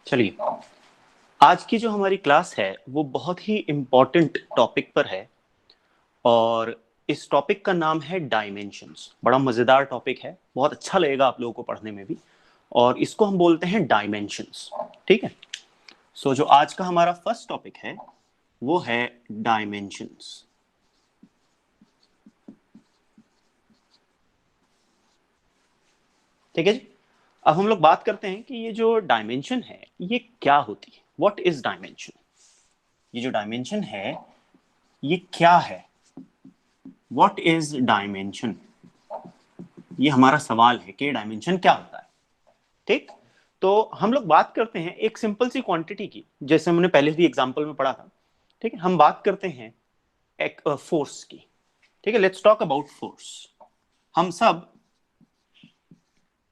चलिए, आज की जो हमारी क्लास है वो बहुत ही इम्पोर्टेंट टॉपिक पर है और इस टॉपिक का नाम है डायमेंशंस। बड़ा मजेदार टॉपिक है, बहुत अच्छा लगेगा आप लोगों को पढ़ने में भी। और इसको हम बोलते हैं डायमेंशंस। ठीक है। जो आज का हमारा फर्स्ट टॉपिक है वो है डायमेंशंस। ठीक है जी। अब हम लोग बात करते हैं कि ये जो डायमेंशन है ये क्या होती है। What is dimension? ये जो डायमेंशन है ये क्या है? What is dimension? ये हमारा सवाल है कि डायमेंशन क्या होता है। ठीक। तो हम लोग बात करते हैं एक सिंपल सी क्वांटिटी की, जैसे हमने पहले भी एग्जांपल में पढ़ा था। ठीक है, हम बात करते हैं एक फोर्स की। ठीक है, लेट्स टॉक अबाउट फोर्स। हम सब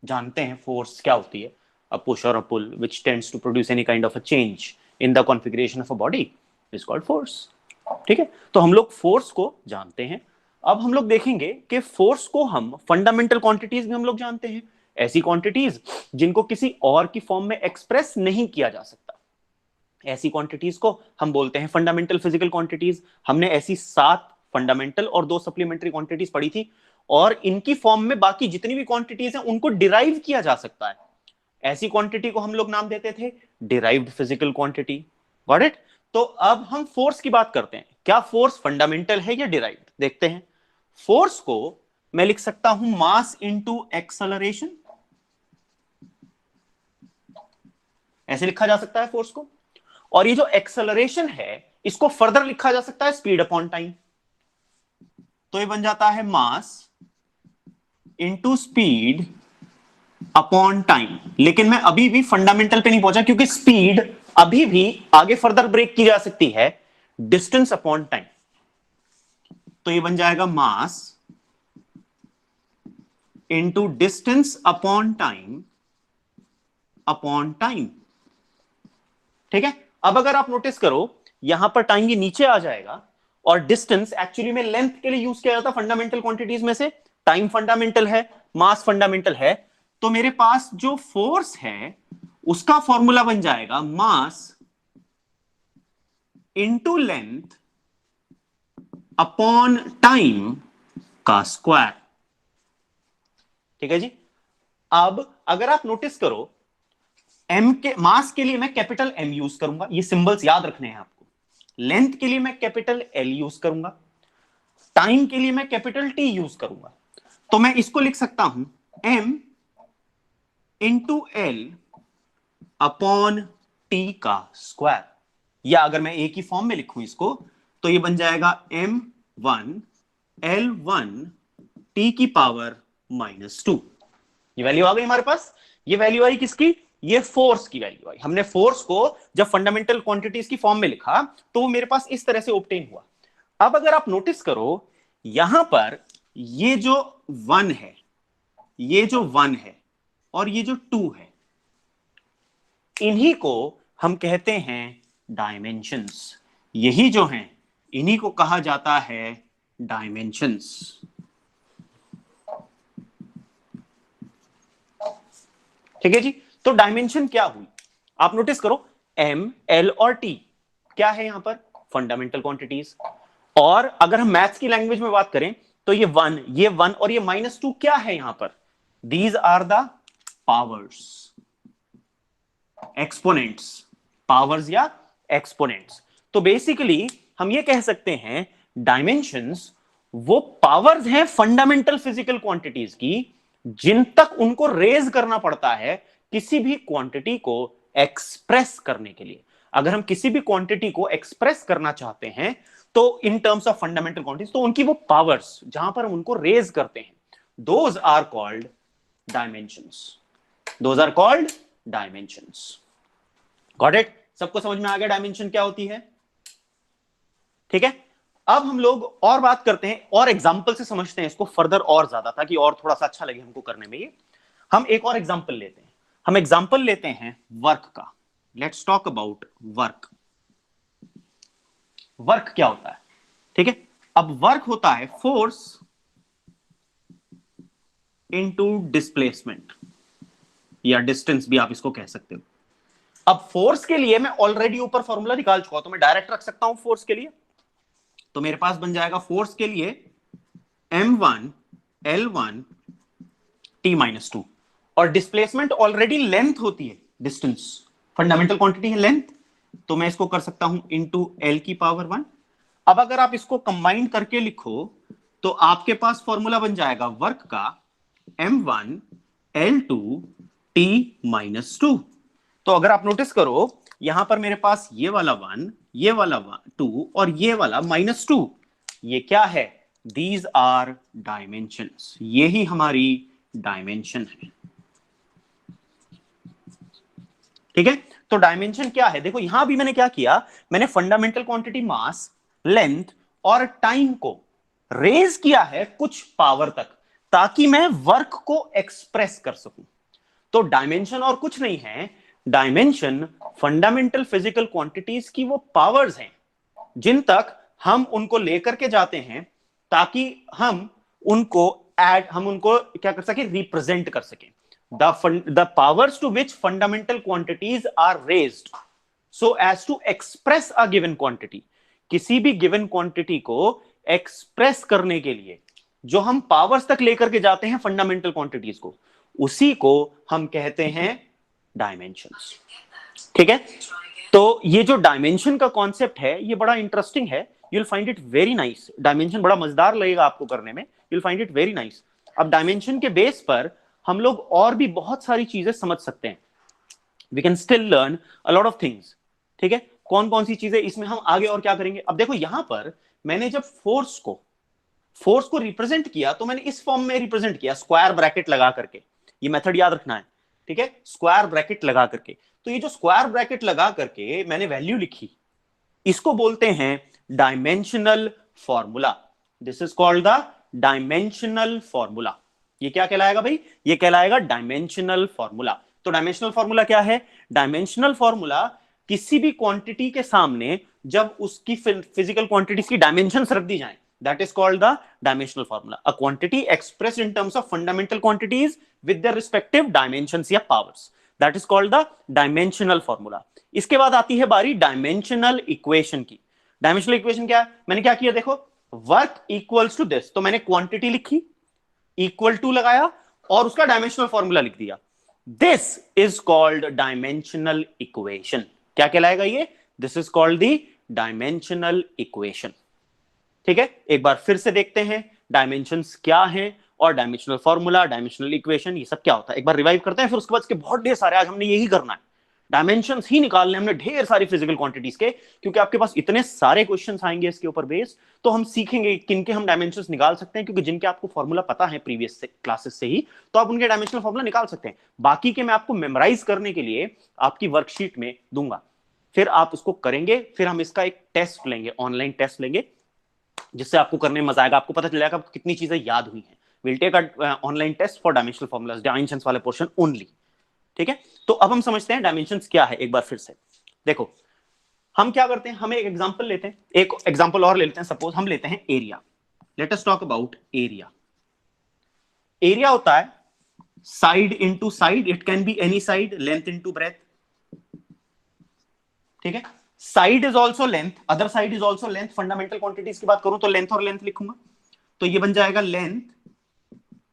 जानते हैं फोर्स क्या होती है। अ पुश और a pull which tends to produce any kind of a change in the configuration of a body is called force. ठीक है, तो हम लोग फोर्स को जानते हैं। अब हम लोग देखेंगे कि फोर्स को हम फंडामेंटल क्वांटिटीज भी हम लोग जानते हैं, ऐसी क्वांटिटीज जिनको किसी और की फॉर्म में एक्सप्रेस नहीं किया जा सकता। ऐसी क्वांटिटीज को हम बोलते हैं फंडामेंटल फिजिकल क्वांटिटीज। हमने ऐसी 7 फंडामेंटल और 2 सप्लीमेंट्री क्वांटिटीज पढ़ी थी, और इनकी फॉर्म में बाकी जितनी भी क्वांटिटीज हैं उनको डिराइव किया जा सकता है। ऐसी क्वांटिटी को हम लोग नाम देते थे derived physical quantity. Got it? तो अब हम फोर्स की बात करते हैं। क्या फोर्स फंडामेंटल है या डिराइव्ड? देखते हैं। फोर्स को मैं लिख सकता हूं मास इंटू एक्सलरेशन। ऐसे लिखा जा सकता है फोर्स को। और ये जो एक्सलरेशन है इसको फर्दर लिखा जा सकता है स्पीड अपॉन टाइम। तो ये बन जाता है mass into speed upon time. लेकिन मैं अभी भी फंडामेंटल पे नहीं पहुंचा, क्योंकि स्पीड अभी भी आगे फर्दर ब्रेक की जा सकती है डिस्टेंस अपॉन टाइम। तो ये बन जाएगा mass into distance upon time upon time. ठीक है। अब अगर आप नोटिस करो, यहां पर टाइम ये नीचे आ जाएगा, और डिस्टेंस एक्चुअली में लेंथ के लिए यूज किया जाता फंडामेंटल क्वांटिटीज में से। टाइम फंडामेंटल है, मास फंडामेंटल है। तो मेरे पास जो फोर्स है उसका फॉर्मूला बन जाएगा mass into length upon time का स्क्वायर। ठीक है जी। अब अगर आप नोटिस करो, एम के मास के लिए मैं कैपिटल एम यूज करूंगा, ये सिंबल्स याद रखने हैं आपको। लेंथ के लिए मैं कैपिटल एल यूज करूंगा, टाइम के लिए मैं कैपिटल टी यूज करूंगा। तो मैं इसको लिख सकता हूं M into L upon T का स्क्वायर। या अगर मैं एक ही फॉर्म में लिखूं इसको, तो ये बन जाएगा M1 L1 टी की पावर -2। ये वैल्यू आ गई हमारे पास। ये वैल्यू आई किसकी? ये फोर्स की वैल्यू आई। हमने फोर्स को जब फंडामेंटल क्वांटिटीज की फॉर्म में लिखा तो वो मेरे पास इस तरह से ऑब्टेन हुआ। अब अगर आप नोटिस करो, यहां पर ये जो 1 है, ये जो 1 है और ये जो 2 है, इन्हीं को हम कहते हैं डायमेंशंस। यही जो हैं इन्हीं को कहा जाता है डायमेंशंस। ठीक है जी। तो डायमेंशन क्या हुई? आप नोटिस करो, एम एल और टी क्या है यहां पर? Fundamental quantities. और अगर हम मैथ्स की लैंग्वेज में बात करें तो ये 1 और ये -2 क्या है यहां पर? These are the powers, exponents. Powers या एक्सपोनेंट्स। तो बेसिकली हम ये कह सकते हैं डायमेंशंस वो पावर्स हैं फंडामेंटल फिजिकल क्वांटिटीज की, जिन तक उनको रेज करना पड़ता है किसी भी क्वांटिटी को एक्सप्रेस करने के लिए। अगर हम किसी भी क्वांटिटी को एक्सप्रेस करना चाहते हैं तो इन टर्म्स ऑफ फंडामेंटल क्वांटिटीज, तो उनकी वो पावर्स जहां पर हम उनको रेज करते हैं, those are called dimensions. Those are called dimensions. Got it? सबको समझ में आ गया डायमेंशन क्या होती है? ठीक है। अब हम लोग और बात करते हैं और एग्जांपल से समझते हैं इसको फर्दर और ज्यादा, ताकि और थोड़ा सा अच्छा लगे हमको करने में। ये हम एक और एग्जांपल लेते हैं। हम एग्जांपल लेते हैं वर्क का। Let's talk about work. Work क्या होता है? ठीक है। अब वर्क होता है फोर्स इनटू डिस्प्लेसमेंट, या डिस्टेंस भी आप इसको कह सकते हो। अब फोर्स के लिए मैं ऑलरेडी ऊपर फॉर्मूला निकाल चुका हूं, तो मैं डायरेक्ट रख सकता हूं फोर्स के लिए। तो मेरे पास बन जाएगा फोर्स के लिए m1 l1 t-2, और डिस्प्लेसमेंट ऑलरेडी लेंथ होती है, डिस्टेंस फंडामेंटल क्वांटिटी है लेंथ, तो मैं इसको कर सकता हूं इंटू एल की पावर 1। अब अगर आप इसको कंबाइन करके लिखो तो आपके पास फॉर्मूला बन जाएगा वर्क का m1 l2 t-2। तो अगर आप नोटिस करो यहां पर मेरे पास ये वाला 1, ये वाला 2 और ये वाला -2, ये क्या है? दीज आर डायमेंशंस, ये ही हमारी डायमेंशन है। ठीक है, तो डायमेंशन क्या है? देखो यहां भी मैंने क्या किया, मैंने फंडामेंटल क्वांटिटी मास, लेंथ और टाइम को रेज किया है कुछ पावर तक, ताकि मैं वर्क को एक्सप्रेस कर सकूं। तो डायमेंशन और कुछ नहीं है, डायमेंशन फंडामेंटल फिजिकल क्वांटिटीज की वो पावर्स हैं जिन तक हम उनको लेकर के जाते हैं, ताकि हम उनको क्या कर सके, रिप्रेजेंट कर सके। The powers to which fundamental quantities are raised so as to express a given quantity, किसी भी गिवन क्वांटिटी को एक्सप्रेस करने के लिए जो हम पावर्स तक लेकर के जाते हैं फंडामेंटल क्वांटिटीज को, उसी को हम कहते हैं डायमेंशंस। ठीक है, तो ये जो डायमेंशन का कॉन्सेप्ट है ये बड़ा इंटरेस्टिंग है, you'll find it very nice। Dimension बड़ा मजेदार लगेगा आपको करने में, you'll find it very nice। अब डायमेंशन के बेस पर हम लोग और भी बहुत सारी चीजें समझ सकते हैं, we can still learn a lot of things. ठीक है, कौन कौन सी चीजें इसमें हम आगे और क्या करेंगे। अब देखो यहां पर मैंने जब फोर्स को रिप्रेजेंट किया तो मैंने इस फॉर्म में रिप्रेजेंट किया, स्क्वायर ब्रैकेट लगा करके। ये मेथड याद रखना है, ठीक है, स्क्वायर ब्रैकेट लगा करके। तो ये जो स्क्वायर ब्रैकेट लगा करके मैंने वैल्यू लिखी, इसको बोलते हैं dimensional formula. This is called the dimensional formula. ये क्या कहलाएगा भाई? ये कहलाएगा डायमेंशनल फॉर्मूला। तो डायमेंशनल फॉर्मूला क्या है? डायमेंशनल फॉर्मूला किसी भी क्वांटिटी के सामने जब उसकी फिजिकल क्वांटिटीज की डायमेंशंस रख दी जाए, that is called the dimensional formula. A quantity expressed in terms of fundamental quantities with their respective dimensions या powers, that is called the dimensional formula. इसके बाद आती है बारी डायमेंशनल इक्वेशन की। डायमेंशनल इक्वेशन क्या है? मैंने क्या किया, देखो, वर्क इक्वल्स टू दिस, तो मैंने क्वांटिटी लिखी, इक्वल टू लगाया और उसका डायमेंशनल फॉर्मूला लिख दिया। This is called dimensional equation. क्या कहलाएगा ये? This is called the dimensional equation. ठीक है, एक बार फिर से देखते हैं डायमेंशंस क्या हैं और डायमेंशनल फॉर्मूला, डायमेंशनल इक्वेशन, ये सब क्या होता है। एक बार रिवाइव करते हैं, फिर उसके बाद इसके बहुत ढेर सारे, आज हमने यही करना है, डायमेंशंस ही निकालने हमने ढेर सारी फिजिकल क्वांटिटीज के, क्योंकि आपके पास इतने सारे क्वेश्चंस आएंगे इसके ऊपर बेस, तो हम सीखेंगे किनके हम डायमेंशंस निकाल सकते हैं, क्योंकि जिनके आपको फॉर्मूला पता है प्रीवियस क्लासेस से ही, तो आप उनके डायमेंशनल फॉर्मूला निकाल सकते हैं। बाकी के मैं आपको मेमोराइज करने के लिए आपकी वर्कशीट में दूंगा, फिर आप उसको करेंगे, फिर हम इसका एक टेस्ट लेंगे, ऑनलाइन टेस्ट लेंगे, जिससे आपको करने में मजा आएगा, आपको पता चलेगा आपको कितनी चीजें याद हुई हैं। Will take a online test for dimensional formulas, dimensions वाले पोर्शन ओनली। ठीक है, तो अब हम समझते हैं डायमेंशंस क्या है। एक बार फिर से देखो, हम क्या करते हैं, हम एक एग्जांपल लेते हैं, एक एग्जांपल और ले लेते हैं। सपोज हम लेते हैं area. Late us talk about area. Area होता है side into side, it can be any side, length into breadth. ठीक है, side is also length, other side is also length. Fundamental quantities की बात करूं तो लेंथ और लेंथ लिखूंगा, तो ये बन जाएगा length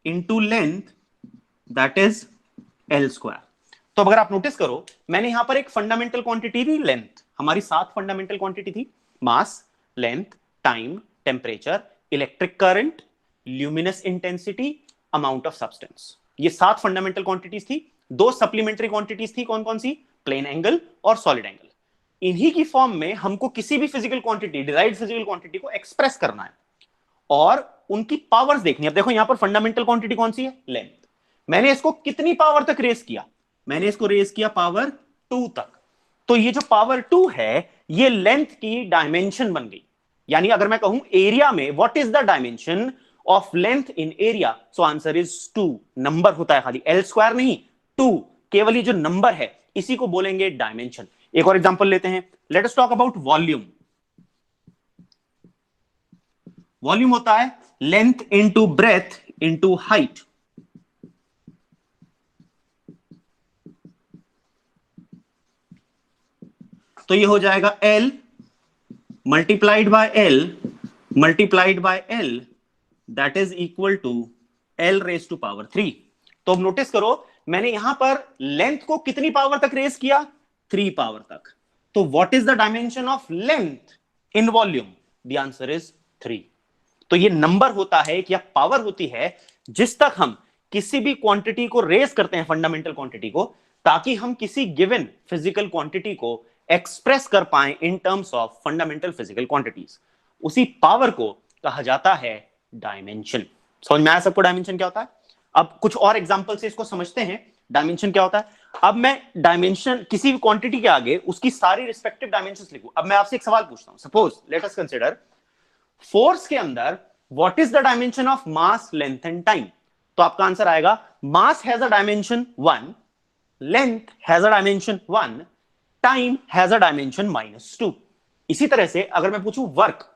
into length, that is L square. तो अगर आप नोटिस करो, मैंने यहां पर एक फंडामेंटल क्वांटिटी दी लेंथ, हमारी 7 फंडामेंटल क्वांटिटी थी, mass, length, time, temperature, electric current, luminous intensity, amount of substance. ये 7 फंडामेंटल क्वांटिटीज थी। 2 सप्लीमेंट्री क्वांटिटीज थी, कौन कौन सी? प्लेन एंगल और सॉलिड एंगल। इन्हीं की फॉर्म में हमको किसी भी physical quantity, derived physical quantity को एक्सप्रेस करना है और उनकी पावर्स देखनी है। अब देखो यहां पर फंडामेंटल क्वांटिटी कौन सी है? लेंथ। मैंने इसको कितनी पावर तक रेस किया? मैंने इसको रेस किया पावर 2 तक। तो ये जो पावर 2 है, ये लेंथ की डायमेंशन बन गई। यानी अगर मैं कहूं एरिया में what is the dimension of length in area, so answer is 2। Number होता है खाली, एल स्क्वायर नहीं, 2। केवल ये जो नंबर है इसी को बोलेंगे डायमेंशन। एक और एग्जांपल लेते हैं, let us talk about volume. Volume होता है length into breadth into height. तो ये हो जाएगा L multiplied by L multiplied by L that is equal to L raise to power 3। तो अब नोटिस करो मैंने यहां पर लेंथ को कितनी पावर तक रेज किया, 3 पावर तक। तो what is the dimension of length in volume, the answer is 3। तो ये नंबर होता है कि पावर होती है जिस तक हम किसी भी क्वांटिटी को रेज करते हैं, फंडामेंटल क्वांटिटी को, ताकि हम किसी गिवन फिजिकल क्वांटिटी को एक्सप्रेस कर पाए इन terms of fundamental physical quantities. उसी पावर को कहा जाता है डायमेंशन। समझ में आया सबको डायमेंशन क्या होता है? अब कुछ और एग्जांपल से इसको समझते हैं डायमेंशन क्या होता है। अब मैं डायमेंशन किसी भी क्वांटिटी के आगे उसकी सारी रिस्पेक्टिव डायमेंशंस लिखूं। अब मैं आपसे एक सवाल पूछता हूं, suppose let us consider force के अंदर what is the dimension of mass, length and time. तो आपका आंसर आएगा mass has a dimension 1, length has a dimension 1, time has a dimension -2। इसी तरह से अगर मैं पूछूं work,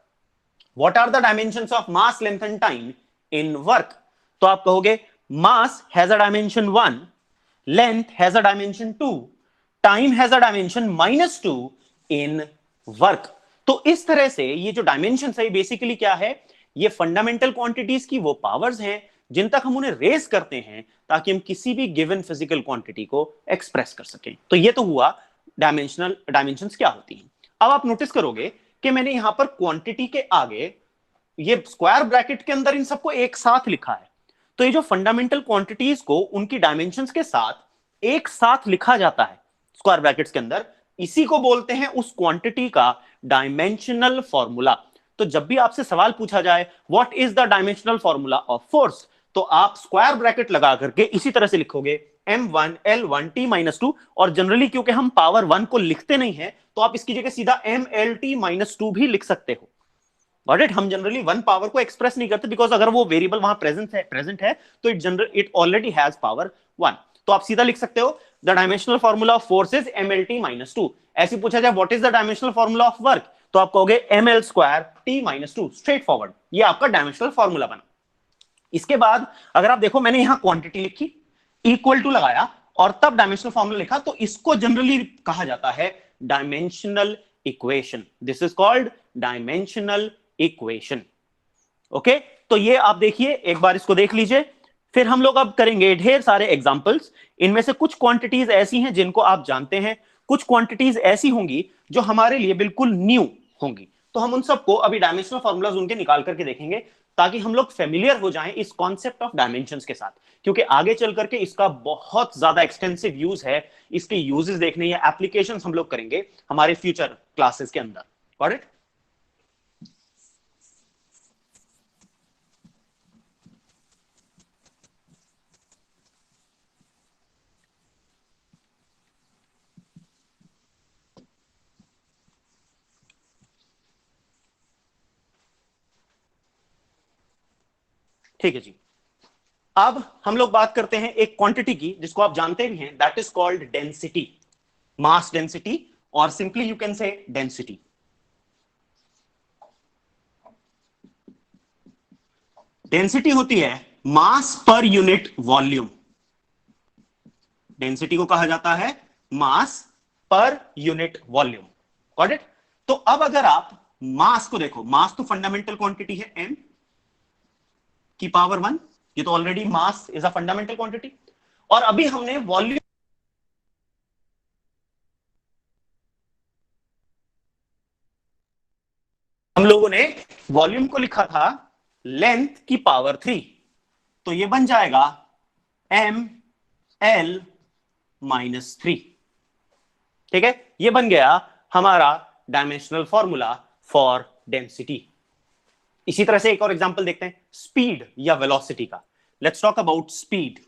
what are the dimensions of mass, length and time in work, तो आप कहोगे mass has a dimension 1, length has a dimension 2, time has a dimension -2 in work. तो इस तरह से ये जो डायमेंशन है बेसिकली क्या है, ये फंडामेंटल क्वांटिटीज की वो पावर्स हैं जिन तक हम उन्हें रेज करते हैं ताकि हम किसी भी गिवन फिजिकल क्वांटिटी को एक्सप्रेस कर सकें। तो ये तो हुआ डायमेंशंस क्या होती हैं। अब आप नोटिस करोगे कि मैंने यहां पर क्वांटिटी के आगे ये स्क्वायर ब्रैकेट के अंदर इन सबको एक साथ लिखा है। तो ये जो फंडामेंटल क्वांटिटीज को उनकी डायमेंशंस के साथ एक साथ लिखा जाता है स्क्वायर ब्रैकेट्स के अंदर, इसी को बोलते हैं उस क्वांटिटी का डायमेंशनल फॉर्मूला। तो जब भी आपसे सवाल पूछा जाए what is the dimensional formula of force, तो आप स्क्वायर ब्रैकेट लगा करके इसी तरह से लिखोगे m1 l1 t-2। और जनरली क्योंकि हम पावर 1 को लिखते नहीं है तो आप इसकी जगह सीधा mlt-2 भी लिख सकते हो। Got it? हम जनरली 1 पावर को एक्सप्रेस नहीं करते बिकॉज अगर वो वेरिएबल वहां प्रेजेंट है तो इट ऑलरेडी हैज पावर 1। तो आप सीधा लिख सकते हो the dimensional formula of force is mlt-2। ऐसे पूछा जाए what is the dimensional formula of work, तो आप कहोगे ml² t-2। स्ट्रेट फॉरवर्ड, ये आपका डायमेंशनल फॉर्मूला बना। इसके बाद अगर आप देखो मैंने यहां क्वांटिटी लिखी, इक्वल टू लगाया और तब डायमेंशनल फॉर्मूला लिखा, तो इसको जनरली कहा जाता है dimensional equation. This is called dimensional equation. Okay, तो ये आप देखिए एक बार इसको देख लीजिए। फिर हम लोग अब करेंगे ढेर सारे एग्जांपल्स। इनमें से कुछ क्वांटिटीज ऐसी हैं जिनको आप जानते हैं, कुछ क्वांटिटीज ऐसी होंगी जो हमारे लिए बिल्कुल न्यू होंगी। तो हम उन सबको अभी डायमेंशनल फॉर्मूलाज उनके निकाल करके देखेंगे ताकि हम लोग फेमिलियर हो जाएं इस कॉन्सेप्ट ऑफ डायमेंशंस के साथ, क्योंकि आगे चल करके इसका बहुत ज्यादा एक्सटेंसिव यूज है। इसके यूजेस देखने या एप्लीकेशंस हम लोग करेंगे हमारे फ्यूचर क्लासेस के अंदर। Got it? ठीक है जी। अब हम लोग बात करते हैं एक क्वांटिटी की जिसको आप जानते भी हैं, that is called density, mass density, और simply you can say density. Density होती है मास पर यूनिट वॉल्यूम। डेंसिटी को कहा जाता है मास per unit volume. Got it? तो अब अगर आप मास को देखो, मास तो फंडामेंटल क्वांटिटी है m की पावर 1, ये तो already mass is a fundamental quantity. और अभी हमने वॉल्यूम, हम लोगों ने वॉल्यूम को लिखा था लेंथ की पावर 3, तो ये बन जाएगा ml-3। ठीक है, ये बन गया हमारा डायमेंशनल फॉर्मूला फॉर डेंसिटी। इसी तरह से एक और एग्जांपल देखते हैं स्पीड या वेलोसिटी का। Let's talk about speed.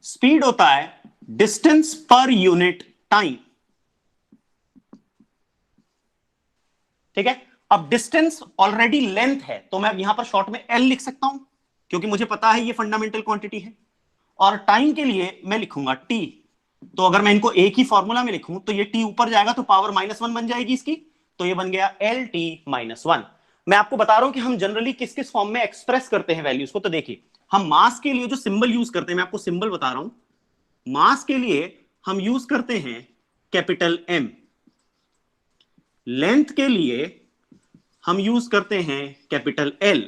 Speed होता है डिस्टेंस पर यूनिट टाइम। ठीक है, अब डिस्टेंस ऑलरेडी लेंथ है तो मैं यहां पर शॉर्ट में एल लिख सकता हूं क्योंकि मुझे पता है ये फंडामेंटल क्वांटिटी है। और टाइम के लिए मैं लिखूंगा टी। तो अगर मैं इनको एक ही फॉर्मूला में लिखूं तो ये टी ऊपर जाएगा तो पावर -1 बन जाएगी इसकी, तो ये बन गया एल टी -1। मैं आपको बता रहा हूं कि हम जनरली किस किस फॉर्म में एक्सप्रेस करते हैं वैल्यूज को। तो देखिए हम मास के लिए जो सिंबल यूज करते हैं, मैं आपको सिंबल बता रहा हूं। मास के लिए हम यूज करते हैं कैपिटल एम। लेंथ के लिए हम यूज करते हैं कैपिटल एल।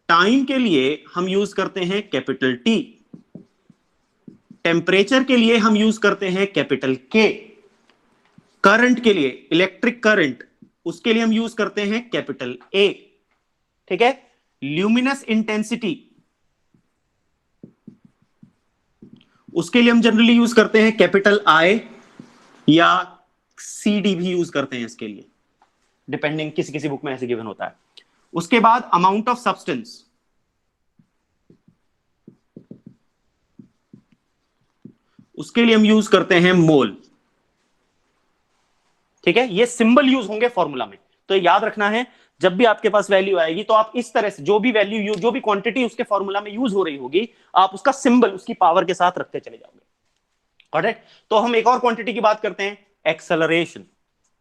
टाइम के लिए हम यूज करते हैं कैपिटल टी। टेम्परेचर के लिए हम यूज करते हैं कैपिटल के। करंट के लिए, इलेक्ट्रिक करंट, उसके लिए हम यूज करते हैं कैपिटल ए। ठीक है। ल्यूमिनस इंटेंसिटी, उसके लिए हम जनरली यूज करते हैं कैपिटल आई, या सीडी भी यूज करते हैं इसके लिए, डिपेंडिंग, किसी किसी बुक में ऐसे गिवन होता है। उसके बाद अमाउंट ऑफ सब्सटेंस, उसके लिए हम यूज करते हैं मोल। ठीक है। ये सिंबल यूज होंगे फॉर्मूला में, तो याद रखना है जब भी आपके पास वैल्यू आएगी तो आप इस तरह से जो भी वैल्यू, जो भी क्वांटिटी उसके फॉर्मूला में यूज हो रही होगी, आप उसका सिंबल उसकी पावर के साथ रखते चले जाओगे। करेक्ट। तो हम एक और क्वांटिटी की बात करते हैं, एक्सेलरेशन।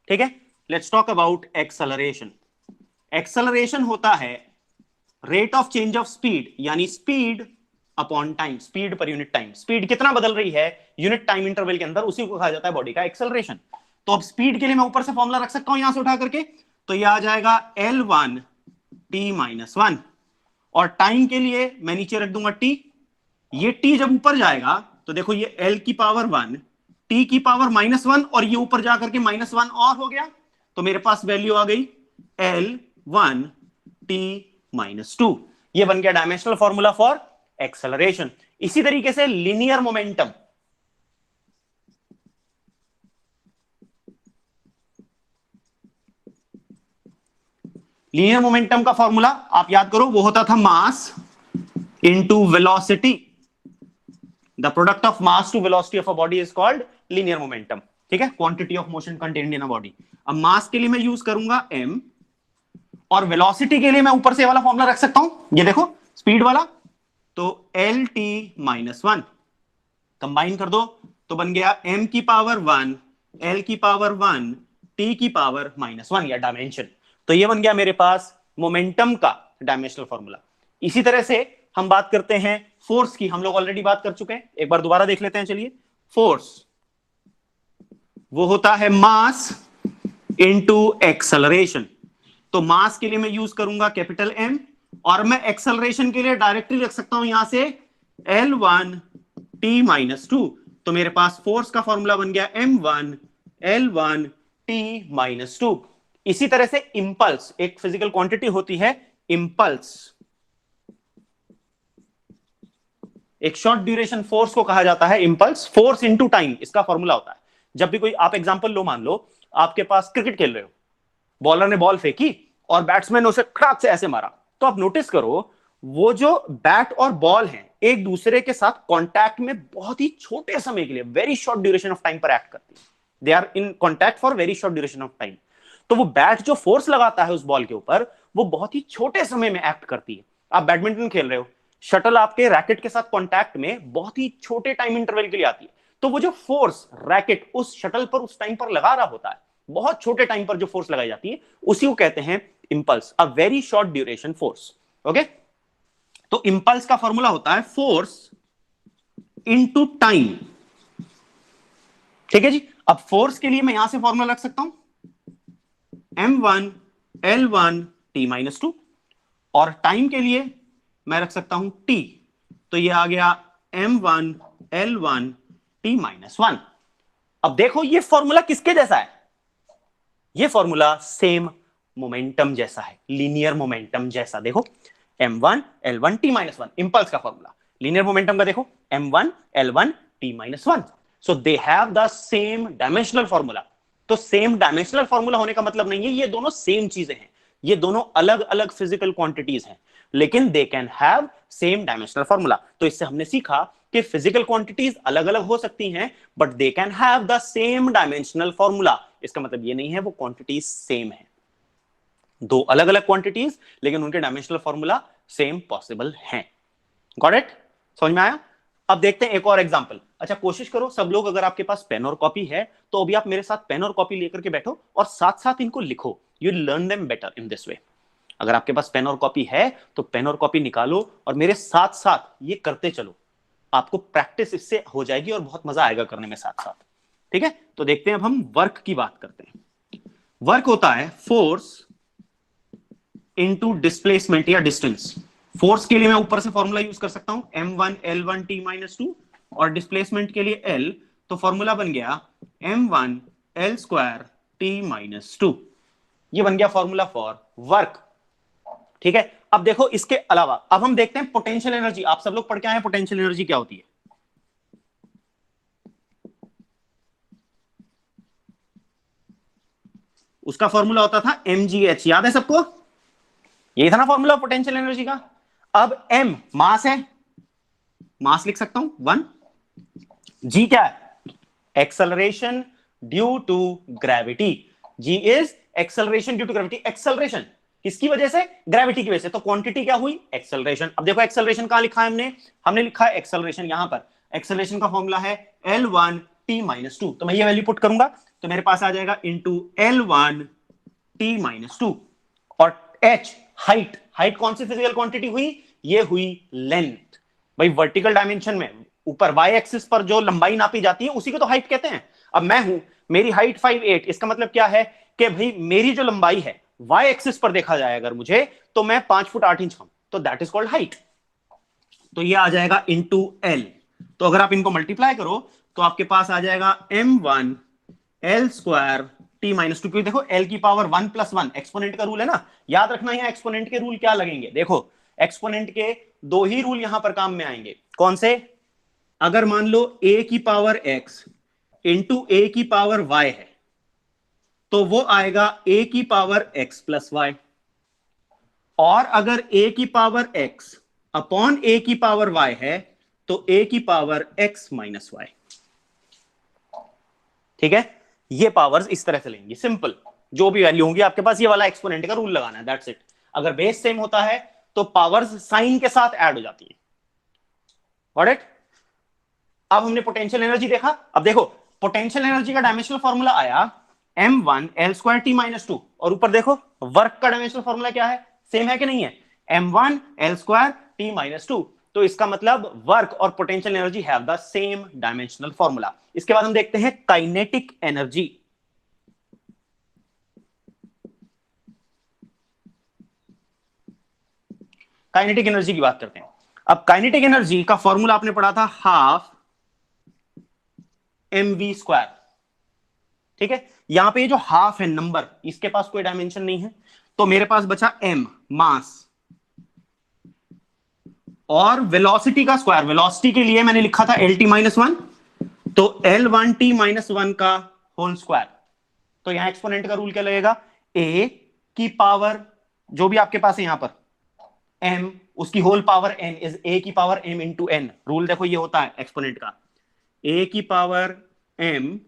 ठीक है। Let's talk about acceleration. Acceleration होता है rate of change of speed, यानी speed upon time, speed per unit time. Speed कितना बदल रही है यूनिट टाइम इंटरवल के अंदर, उसी को कहा जाता है बॉडी का एक्सेलरेशन। तो अब स्पीड के लिए मैं ऊपर से फॉर्मूला रख सकता हूं यहां से उठा करके, तो यह आ जाएगा L1 t-1। और टाइम के लिए मैं नीचे रख दूंगा t। ये t जब ऊपर जाएगा तो देखो ये L की पावर 1, t की पावर -1, और ये ऊपर जाकर के -1 और हो गया, तो मेरे पास वैल्यू आ गई L1 t-2। ये बन गया डायमेंशनल फॉर्मूला फॉर एक्सेलरेशन। इसी तरीके से लीनियर मोमेंटम, लीनियर मोमेंटम का फॉर्मूला आप याद करो, वो होता था mass into velocity. The product of mass to velocity of a body is called linear momentum. ठीक है। Quantity of motion contained in a body. अब मास के लिए मैं यूज करूंगा m, और वेलोसिटी के लिए मैं ऊपर से वाला फॉर्मूला रख सकता हूं, ये देखो स्पीड वाला, तो Lt-1 कंबाइन कर दो तो बन गया m की पावर 1, L की पावर 1, T की पावर -1, या डायमेंशन। तो ये बन गया मेरे पास मोमेंटम का डायमेंशनल फॉर्मूला। इसी तरह से हम बात करते हैं फोर्स की, हम लोग ऑलरेडी बात कर चुके हैं, एक बार दोबारा देख लेते हैं। चलिए, फोर्स वो होता है मास इनटू एक्सेलरेशन। तो मास के लिए मैं यूज करूंगा कैपिटल M, और मैं एक्सेलरेशन के लिए डायरेक्टली रख सकता हूं यहां से L1 t-2। तो मेरे पास फोर्स का फॉर्मूला बन गया M1 L1 t-2। इसी तरह से इंपल्स, एक फिजिकल क्वांटिटी होती है इंपल्स, एक शॉर्ट ड्यूरेशन फोर्स को कहा जाता है इंपल्स। फोर्स इनटू टाइम इसका फॉर्मूला होता है। जब भी कोई, आप एग्जांपल लो, मान लो आपके पास क्रिकेट खेल रहे हो, बॉलर ने बॉल फेंकी और बैट्समैन ने उसे खड़ाक से ऐसे मारा, तो आप नोटिस करो वो जो बैट और बॉल हैं एक दूसरे के साथ कांटेक्ट में बहुत ही छोटे समय के लिए, very short duration of time पर एक्ट करती है। They are in contact for very short duration of time. तो वो बैट जो फोर्स लगाता है उस बॉल के ऊपर, वो बहुत ही छोटे समय में एक्ट करती है। आप बैडमिंटन खेल रहे हो, शटल आपके रैकेट के साथ कांटेक्ट में बहुत ही छोटे टाइम इंटरवल के लिए आती है, तो वो जो फोर्स रैकेट उस शटल पर उस टाइम पर लगा रहा होता है, बहुत छोटे टाइम पर जो फोर्स लगाई जाती है, उसी को कहते हैं impulse, a very short duration force. Okay. तो इंपल्स का फॉर्मूला होता है फोर्स इनटू टाइम। ठीक है जी। अब फोर्स के लिए मैं यहां से फॉर्मूला रख सकता हूं M1 L1 t-2, और टाइम के लिए मैं रख सकता हूं t, तो ये आ गया M1 L1 t-1। अब देखो ये फॉर्मूला किसके जैसा है, ये फॉर्मूला सेम मोमेंटम जैसा है, लीनियर मोमेंटम जैसा। देखो M1 L1 t-1, इंपल्स का फॉर्मूला। लीनियर मोमेंटम का देखो M1 L1 t-1, so they have the same dimensional formula. तो सेम डायमेंशनल फॉर्मूला होने का मतलब नहीं है ये दोनों सेम चीजें हैं, ये दोनों अलग अलग फिजिकल क्वांटिटीज हैं, लेकिन दे can have same dimensional formula. तो इससे हमने सीखा कि फिजिकल क्वांटिटीज अलग अलग हो सकती हैं, but they can have the same dimensional formula. इसका मतलब ये नहीं है वो क्वांटिटीज सेम है, दो अलग अलग क्वांटिटीज लेकिन उनके डायमेंशनल फॉर्मूला सेम पॉसिबल हैं। Got it? समझ में आया? अब देखते हैं एक और एग्जांपल। अच्छा, कोशिश करो सब लोग, अगर आपके पास पेन और कॉपी है तो अभी आप मेरे साथ पेन और कॉपी लेकर के बैठो और साथ साथ इनको लिखो। You learn them better in this way. अगर आपके पास पेन और कॉपी है तो पेन और कॉपी निकालो और मेरे साथ साथ ये करते चलो, आपको प्रैक्टिस इससे हो जाएगी और बहुत मजा आएगा करने में साथ साथ। ठीक है, तो देखते हैं अब हम वर्क की बात करते हैं। वर्क होता है फोर्स इनटू डिस्प्लेसमेंट या डिस्टेंस। फोर्स के लिए मैं ऊपर से फॉर्मूला यूज कर सकता हूं m1l1t-2, और डिस्प्लेसमेंट के लिए l, तो फॉर्मूला बन गया m1l2t-2। ये बन गया फॉर्मूला फॉर वर्क। ठीक है, अब देखो इसके अलावा अब हम देखते हैं पोटेंशियल एनर्जी। आप सब लोग पढ़ के आए हैं पोटेंशियल एनर्जी क्या होती है। उसका फॉर्मूला होता था mgh, याद है सबको? यही था ना फॉर्मूला पोटेंशियल एनर्जी का। अब m मास है, मास लिख सकता हूं 1। g क्या है? Acceleration due to gravity. g is acceleration due to gravity. Acceleration किसकी वजह से? ग्रेविटी की वजह से। तो क्वांटिटी क्या हुई? एक्सेलरेशन। अब देखो एक्सेलरेशन कहां लिखा है हमने? हमने लिखा है एक्सेलरेशन यहां पर। एक्सेलरेशन का फॉर्मूला है l1t-2। तो मैं ये वैल्यू पुट करूंगा तो मेरे पास आ जाएगा इंटू l1t-2। और h हाइट, हाइट कौन सी फिजिकल क्वांटिटी हुई? ये हुई लेंथ। भाई वर्टिकल डायमेंशन में ऊपर y एक्सिस पर जो लंबाई नापी जाती है उसी को तो हाइट कहते हैं। अब मैं हूं, मेरी हाइट 5'8", इसका मतलब क्या है कि भाई मेरी जो लंबाई है y एक्सिस पर देखा जाए अगर मुझे, तो मैं 5 फुट 8 इंच हूं, तो दैट इज कॉल्ड हाइट। तो ये आ जाएगा इंटू l। तो अगर आप इनको मल्टीप्लाई करो तो आपके पास आ जाएगा m1l2t-2। क्योंकि देखो l की पावर 1+1 एक्सपोनेंट का रूल है ना, याद रखना यहाँ एक्सपोनेंट के रूल क्या लगेंगे। देखो एक्सपोनेंट के दो ही रूल यहां पर काम में आएंगे। कौन से? अगर मान लो a की पावर x इंटू a की पावर y है, तो वो आएगा a की पावर x+y। और अगर a की पावर x अपॉन a की पावर y है, तो a की पावर x-y। ठीक है, ये पावर्स इस तरह से लेंगी। सिंपल, जो भी वैल्यू होंगी आपके पास, ये वाला एक्सपोनेंट का रूल लगाना है, दैट्स इट। अगर बेस सेम होता है तो पावर्स साइन के साथ ऐड हो जाती है। Got it? अब हमने पोटेंशियल एनर्जी देखा। अब देखो पोटेंशियल एनर्जी का डायमेंशनल फॉर्मूला आया m1l2t-2, और ऊपर देखो वर्क का डायमेंशनल फॉर्मूला क्या है? सेम है कि नहीं है? m1l2t-2। तो इसका मतलब वर्क और potential energy have the same dimensional formula. इसके बाद हम देखते हैं काइनेटिक एनर्जी। काइनेटिक एनर्जी की बात करते हैं। अब काइनेटिक एनर्जी का फॉर्मूला आपने पढ़ा था हाफ mv²। ठीक है, यहां पे जो हाफ है नंबर, इसके पास कोई डायमेंशन नहीं है, तो मेरे पास बचा m मास और वेलोसिटी का स्क्वायर। वेलोसिटी के लिए मैंने लिखा था lt-1, तो l1t-1 का होल स्क्वायर। तो यहां एक्सपोनेंट का रूल क्या लगेगा? a की पावर जो भी आपके पास है यहां पर m, उसकी whole power n is a की power m into n। Rule देखो ये होता है एक्सपोनेंट का, a की power m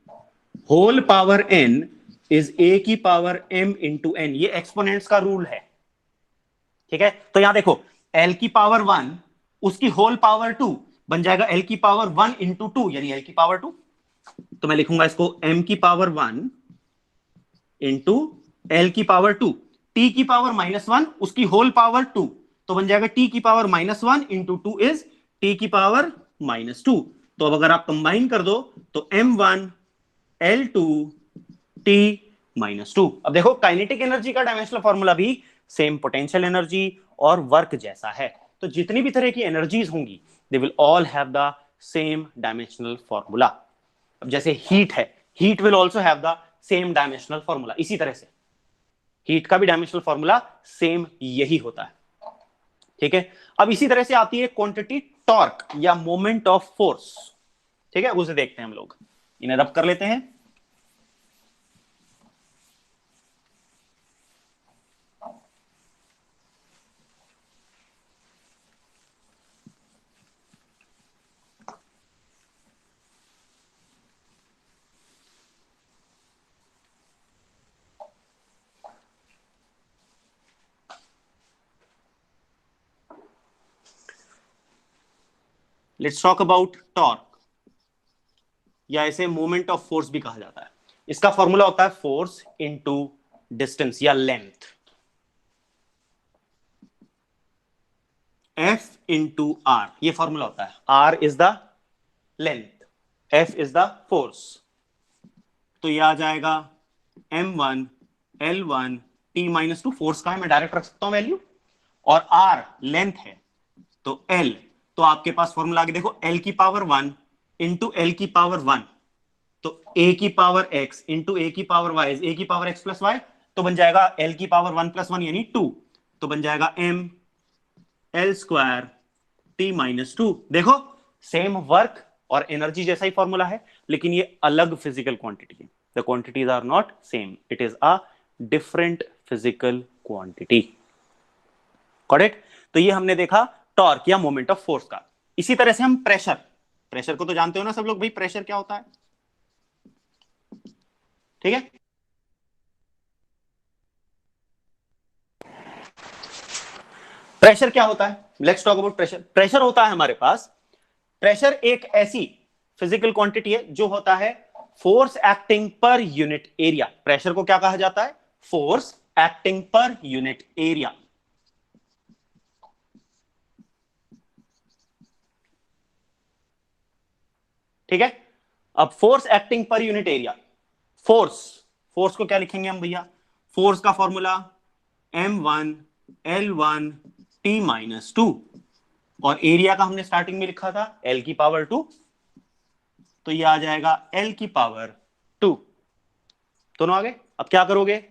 whole power n is a की पावर m इंटू n। ये एक्सपोनेंट्स का रूल है। ठीक है, तो यहां देखो l की पावर 1 उसकी होल पावर 2 बन जाएगा l की पावर 1 इंटू 2, यानी l की पावर 2। तो मैं लिखूंगा इसको m की पावर 1 इंटू l की पावर 2। t की पावर -1 उसकी होल पावर 2, तो बन जाएगा t की पावर -1 इंटू 2 इज t की पावर -2। तो अब अगर आप कंबाइन कर दो तो m1 l2 t-2। अब देखो काइनेटिक एनर्जी का डायमेंशनल फॉर्मूला भी सेम पोटेंशियल एनर्जी और वर्क जैसा है। तो जितनी भी तरह की एनर्जीज होंगी they will all have the same dimensional formula. अब जैसे हीट है, heat will also have the same dimensional formula. इसी तरह से हीट का भी डायमेंशनल फॉर्मूला सेम यही होता है। ठीक है, अब इसी तरह से आती है क्वांटिटी टॉर्क या मोमेंट ऑफ फोर्स। ठीक है, उसे देखते हैं हम लोग, इन्हें रब कर लेते हैं। लेट्स टॉक अबाउट टॉर्क, या इसे मोमेंट ऑफ फोर्स भी कहा जाता है। इसका फॉर्मूला होता है फोर्स इनटू डिस्टेंस या लेंथ, F इंटू आर। ये फॉर्मूला होता है। R is the length, F is the force. तो ये आ जाएगा m1l1t-2। फोर्स का है, मैं डायरेक्ट रख सकता हूं वैल्यू, और r लेंथ है, तो l, तो आपके पास फॉर्मूला आगे देखो, l की पावर 1 इंटू l की पावर 1, तो a की पावर x इंटू a की पावर y, a की पावर x प्लस y, तो बन जाएगा l की पावर 1 प्लस 1 यानी 2, तो बन जाएगा m l स्क्वायर t-2। देखो सेम वर्क और एनर्जी जैसा ही फॉर्मूला है, लेकिन ये अलग फिजिकल क्वांटिटी है। The quantities are not same, it is a different physical quantity. Correct? तो ये हमने देखा टॉर्क या मोमेंट ऑफ फोर्स का। इसी तरह से हम प्रेशर, प्रेशर को तो जानते हो ना सब लोग भाई, प्रेशर क्या होता है? ठीक है, प्रेशर क्या होता है? Let's talk about pressure. Pressure होता है हमारे पास, प्रेशर एक ऐसी फिजिकल क्वांटिटी है जो होता है force acting per unit area. Pressure को क्या कहा जाता है? Force acting per unit area. ठीक है, अब force acting per unit area, force, force को क्या लिखेंगे हम भैया? फोर्स का फॉर्मूला m1l1t-2, और एरिया का हमने स्टार्टिंग में लिखा था l की पावर 2, तो ये आ जाएगा l की पावर 2। दोनों आ गए। अब क्या करोगे?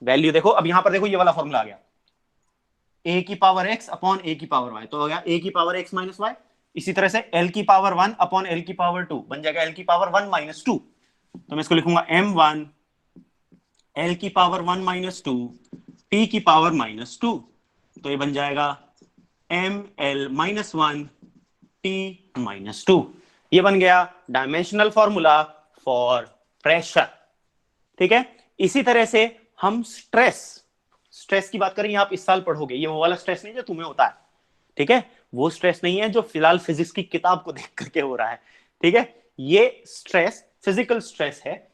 वैल्यू देखो, अब यहां पर देखो ये वाला फॉर्मूला आ गया, a की पावर x अपॉन a की पावर y, तो हो गया a की पावर x माइनस y। इसी तरह से l की पावर 1 अपॉन l की पावर 2 बन जाएगा l की पावर 1 माइनस 2, तो मैं इसको लिखूंगा m1 l की पावर 1 माइनस 2 t की पावर माइनस 2, तो ये बन जाएगा ml माइनस 1 t माइनस 2। ये बन गया डायमेंशनल फॉर्मूला फॉर प्रेशर। ठीक है, इसी तरह से हम स्ट्रेस, स्ट्रेस की बात करें, आप इस साल पढ़ोगे, ये वो वाला स्ट्रेस नहीं जो तुम्हें होता है। ठीक है, वो स्ट्रेस नहीं है जो फिलहाल फिजिक्स की किताब को देख करके हो रहा है। ठीक है, ये स्ट्रेस फिजिकल स्ट्रेस है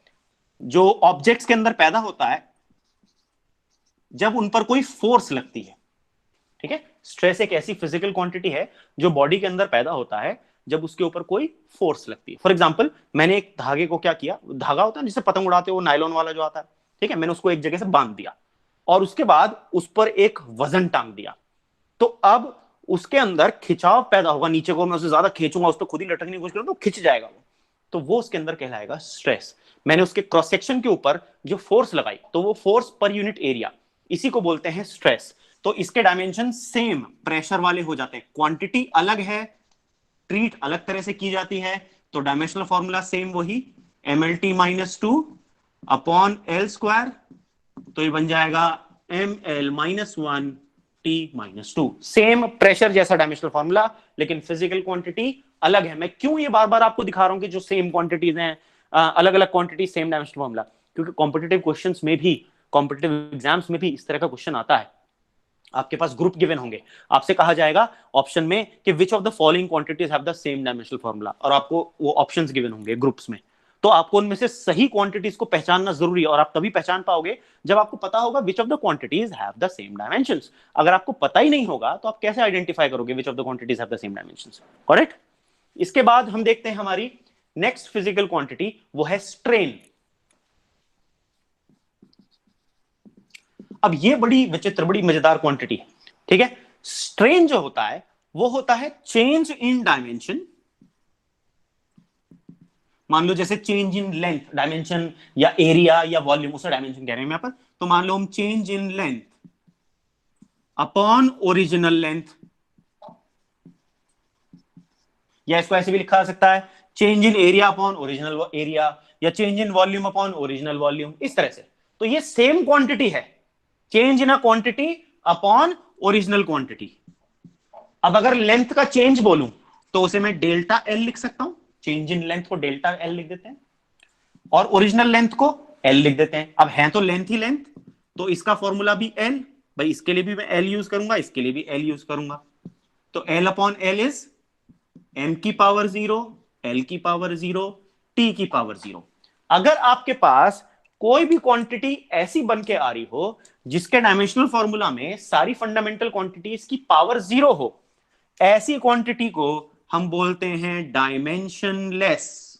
जो ऑब्जेक्ट्स के अंदर पैदा होता है जब उन पर कोई फोर्स लगती है। ठीक है, स्ट्रेस एक ऐसी फिजिकल क्वांटिटी है जो बॉडी के अंदर पैदा होता है जब उसके ऊपर कोई फोर्स लगती है। फॉर एग्जाम्पल, मैंने एक धागे को क्या किया, धागा होता है जिससे पतंग उड़ाते हो, वो नायलॉन वाला जो आता है, ठीक है, मैंने उसको एक जगह से बांध दिया और उसके बाद उस पर एक वजन टांग दिया, तो अब उसके अंदर खिंचाव पैदा होगा, नीचे को मैं उसे ज्यादा खींचूंगा, उस पर खुद ही लटकने की कोशिश करूंगा तो खिंच जाएगा वो, तो वो उसके अंदर कहलाएगा स्ट्रेस। मैंने उसके क्रॉस सेक्शन के ऊपर जो फोर्स लगाई, तो वो फोर्स पर यूनिट एरिया, इसी को बोलते हैं स्ट्रेस। तो इसके डायमेंशन सेम प्रेशर वाले हो जाते हैं, क्वांटिटी अलग है, ट्रीट अलग तरह से की जाती है, तो डायमेंशनल फॉर्मूला सेम वही, mlt-2 अपॉन एल स्क्वायर, तो ये बन जाएगा ml-1t-2। सेम प्रेशर जैसा डायमेंशनल फॉर्मूला, लेकिन फिजिकल क्वांटिटी अलग है। मैं क्यों ये बार बार आपको दिखा रहा हूं कि जो सेम क्वांटिटीज हैं, अलग अलग क्वांटिटी सेम डायमेंशनल फॉर्मूला, क्योंकि कॉम्पिटिटिव क्वेश्चंस में भी, कॉम्पिटिटिव एग्जाम्स में भी इस तरह का क्वेश्चन आता है। आपके पास ग्रुप गिवन होंगे, आपसे कहा जाएगा ऑप्शन में कि which of the following quantities have the same dimensional formula, और आपको वो ऑप्शंस गिवन होंगे ग्रुप्स में, तो आपको उनमें से सही क्वांटिटीज को पहचानना जरूरी है, और आप तभी पहचान पाओगे जब आपको पता होगा which of the quantities have the same dimensions. अगर आपको पता ही नहीं होगा तो आप कैसे आइडेंटिफाई करोगे which of the quantities have the same dimensions? Correct? इसके बाद हम देखते हैं हमारी नेक्स्ट फिजिकल क्वांटिटी, वो है स्ट्रेन। अब ये बड़ी विचित्र, बड़ी मजेदार क्वांटिटी है। ठीक है, स्ट्रेन जो होता है वो होता है चेंज इन डायमेंशन। मान लो जैसे चेंज इन लेंथ, डायमेंशन या एरिया या वॉल्यूम, उसे डायमेंशन कह रहे हैं यहां पर, तो मान लो हम change in length upon original length, या इसको ऐसे भी लिखा जा सकता है change in area upon original area, या change in volume upon original volume, इस तरह से। तो ये सेम क्वांटिटी है, change in a quantity upon original quantity. अब अगर लेंथ का चेंज बोलूं तो उसे मैं डेल्टा एल लिख सकता हूं, चेंज इन लेंथ को डेल्टा एल लिख देते हैं, और ओरिजिनल लेंथ को एल लिख देते हैं। अब है तो लेंथ ही लेंथ, तो इसका फॉर्मूला भी एल, भाई इसके लिए भी मैं एल यूज करूंगा, इसके लिए भी एल यूज करूंगा, तो L upon L is M की पावर 0, एल की पावर 0, टी की पावर 0। अगर आपके पास कोई भी क्वांटिटी ऐसी बन के आ रही हो जिसके डायमेंशनल फॉर्मूला में सारी फंडामेंटल क्वांटिटीज की पावर 0 हो, ऐसी क्वांटिटी को हम बोलते हैं डायमेंशनलेस।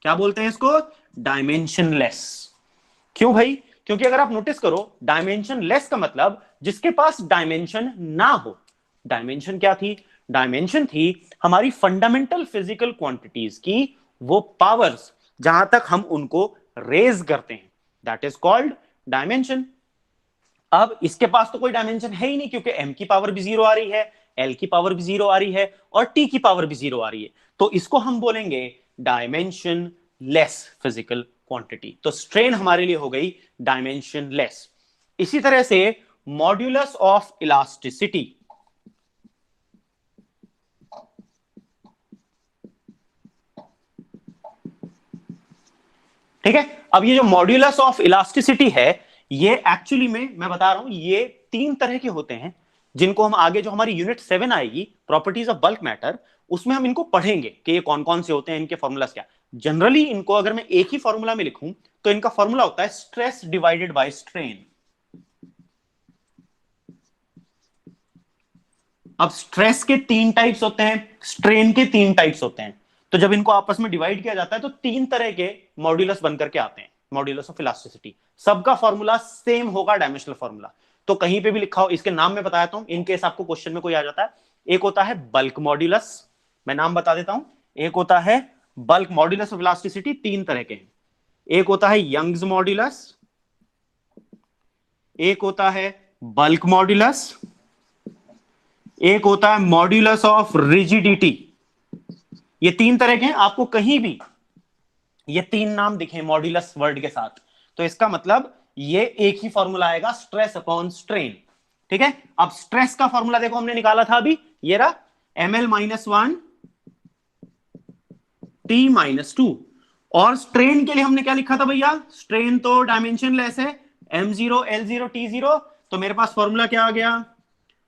क्या बोलते हैं इसको? डायमेंशनलेस। क्यों भाई? क्योंकि अगर आप नोटिस करो, डायमेंशनलेस का मतलब जिसके पास डायमेंशन ना हो। डायमेंशन क्या थी? डायमेंशन थी हमारी फंडामेंटल फिजिकल क्वांटिटीज की वो पावर्स, जहां तक हम उनको रेज करते हैं, दैट इज कॉल्ड डायमेंशन। अब इसके पास तो कोई डायमेंशन है ही नहीं, क्योंकि m की पावर भी जीरो आ रही है, l की पावर भी जीरो आ रही है, और t की पावर भी जीरो आ रही है। तो इसको हम बोलेंगे डायमेंशन लेस फिजिकल क्वांटिटी। तो स्ट्रेन हमारे लिए हो गई डायमेंशन लेस। इसी तरह से मॉड्यूलस ऑफ इलास्टिसिटी, ठीक है। अब ये जो मॉड्यूलस ऑफ इलास्टिसिटी है, ये एक्चुअली में मैं बता रहा हूं, ये तीन तरह के होते हैं, जिनको हम आगे जो हमारी यूनिट 7 आएगी, प्रॉपर्टीज ऑफ बल्क मैटर, उसमें हम इनको पढ़ेंगे कि ये कौन कौन से होते हैं, इनके फॉर्मूलास क्या। जनरली इनको अगर मैं एक ही फॉर्मूला में लिखूं तो इनका फॉर्मूला होता है स्ट्रेस डिवाइडेड बाय स्ट्रेन। अब स्ट्रेस के तीन टाइप्स होते हैं, स्ट्रेन के तीन टाइप्स होते हैं। तो जब इनको आपस में डिवाइड किया जाता है तो तीन तरह के मॉड्यूलस बनकर के आते हैं, मॉड्यूलस ऑफ इलास्टिसिटी। सबका फॉर्मूला सेम होगा, डायमेंशनल फॉर्मूला। तो कहीं पे भी लिखा हो, इसके नाम में बताया हूं, इन केस आपको क्वेश्चन में कोई आ जाता है। एक होता है बल्क मॉड्यूलस, मैं नाम बता देता हूं। एक होता है बल्क मॉड्यूलस ऑफ इलास्टिसिटी, तीन तरह के हैं। एक होता है यंग्स मॉड्यूलस, एक होता है बल्क मॉड्यूलस, एक होता है मॉड्यूलस ऑफ रिजिडिटी। ये तीन तरह के हैं। आपको कहीं भी ये तीन नाम दिखे मॉड्यूलस वर्ड के साथ, तो इसका मतलब ये एक ही फॉर्मूला आएगा, स्ट्रेस अपॉन स्ट्रेन। ठीक है। अब स्ट्रेस का फॉर्मूला देखो, हमने निकाला था अभी, ये रहा, ml-1 t-2। और स्ट्रेन के लिए हमने क्या लिखा था भैया? स्ट्रेन तो डायमेंशन लेस है, m0 l0 t0। तो मेरे पास फॉर्मूला क्या आ गया?